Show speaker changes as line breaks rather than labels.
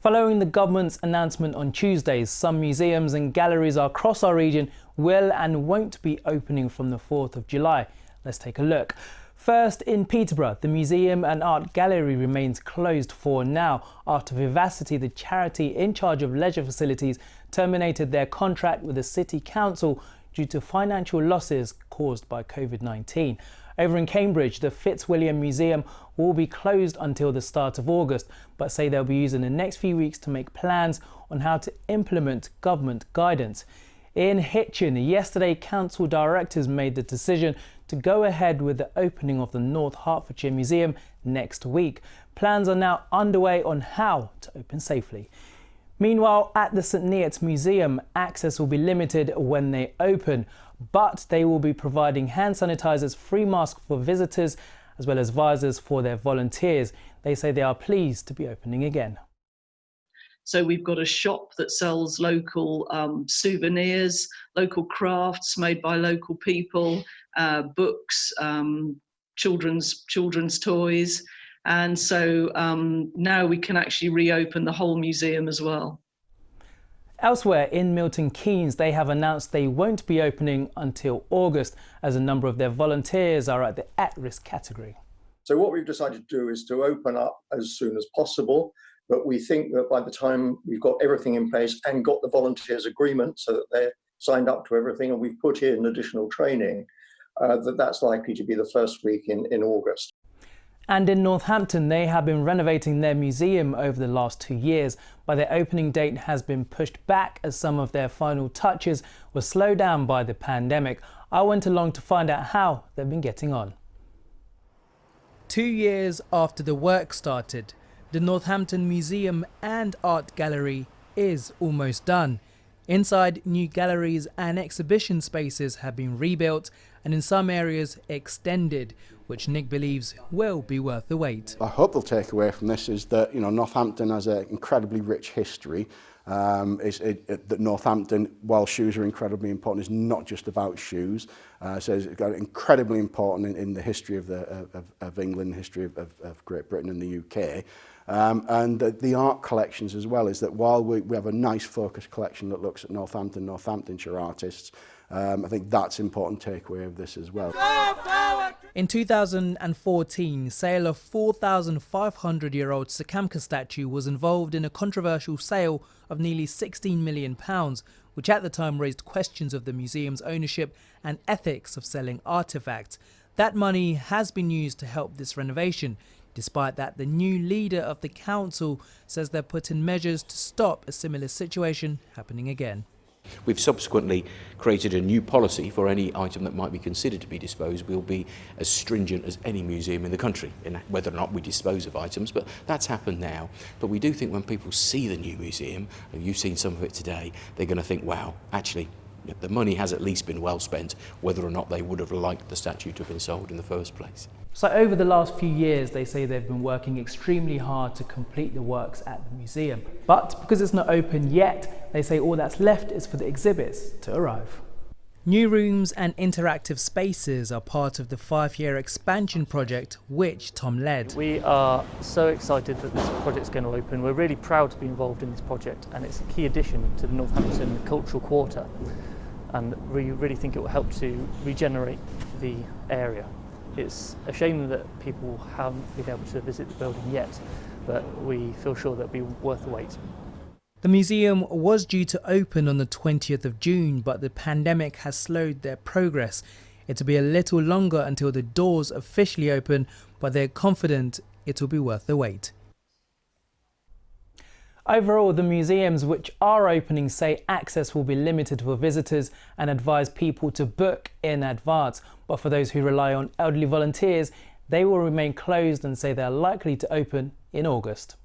Following the government's announcement on Tuesday, some museums and galleries across our region will and won't be opening from the 4th of July. Let's take a look. First, in Peterborough, the museum and art gallery remains closed for now after Vivacity, the charity in charge of leisure facilities, terminated their contract with the City Council due to financial losses caused by COVID-19. Over in Cambridge, the Fitzwilliam Museum will be closed until the start of August, but say they'll be using the next few weeks to make plans on how to implement government guidance. In Hitchin, yesterday, council directors made the decision to go ahead with the opening of the North Hertfordshire Museum next week. Plans are now underway on how to open safely. Meanwhile, at the St Neots Museum, access will be limited when they open, but they will be providing hand sanitisers, free masks for visitors, as well as visors for their volunteers. They say they are pleased to be opening again.
So we've got a shop that sells local souvenirs, local crafts made by local people, books, children's toys. And so now we can actually reopen the whole museum as well.
Elsewhere in Milton Keynes, they have announced they won't be opening until August, as a number of their volunteers are at the at-risk category.
So what we've decided to do is to open up as soon as possible, but we think that by the time we've got everything in place and got the volunteers' agreement so that they're signed up to everything and we've put in additional training, that's likely to be the first week in August.
And in Northampton, they have been renovating their museum over the last 2 years, but their opening date has been pushed back as some of their final touches were slowed down by the pandemic. I went along to find out how they've been getting on. 2 years after the work started, the Northampton Museum and Art Gallery is almost done. Inside, new galleries and exhibition spaces have been rebuilt and in some areas extended, which Nick believes will be worth the wait.
I hope they'll take away from this is that, Northampton has an incredibly rich history. That Northampton, while shoes are incredibly important, is not just about shoes. So it's got incredibly important in the history of England, history of Great Britain and the UK. And the art collections as well, is that while we have a nice focused collection that looks at Northamptonshire artists, I think that's an important takeaway of this as well.
In 2014, sale of 4,500-year-old Sakamka statue was involved in a controversial sale of nearly £16 million, which at the time raised questions of the museum's ownership and ethics of selling artefacts. That money has been used to help this renovation. Despite that, the new leader of the council says they're putting measures to stop a similar situation happening again.
We've subsequently created a new policy for any item that might be considered to be disposed. We'll be as stringent as any museum in the country in whether or not we dispose of items, but that's happened now. But we do think when people see the new museum, and you've seen some of it today, they're going to think, wow, actually, the money has at least been well spent, whether or not they would have liked the statue to have been sold in the first place.
So over the last few years, they say they've been working extremely hard to complete the works at the museum. But because it's not open yet, they say all that's left is for the exhibits to arrive. New rooms and interactive spaces are part of the 5-year expansion project, which Tom led.
We are so excited that this project's going to open. We're really proud to be involved in this project, and it's a key addition to the Northampton Cultural Quarter. And we really think it will help to regenerate the area. It's a shame that people haven't been able to visit the building yet, but we feel sure that it'll be worth the wait.
The museum was due to open on the 20th of June, but the pandemic has slowed their progress. It'll be a little longer until the doors officially open, but they're confident it'll be worth the wait. Overall, the museums which are opening say access will be limited for visitors and advise people to book in advance. But for those who rely on elderly volunteers, they will remain closed and say they're likely to open in August.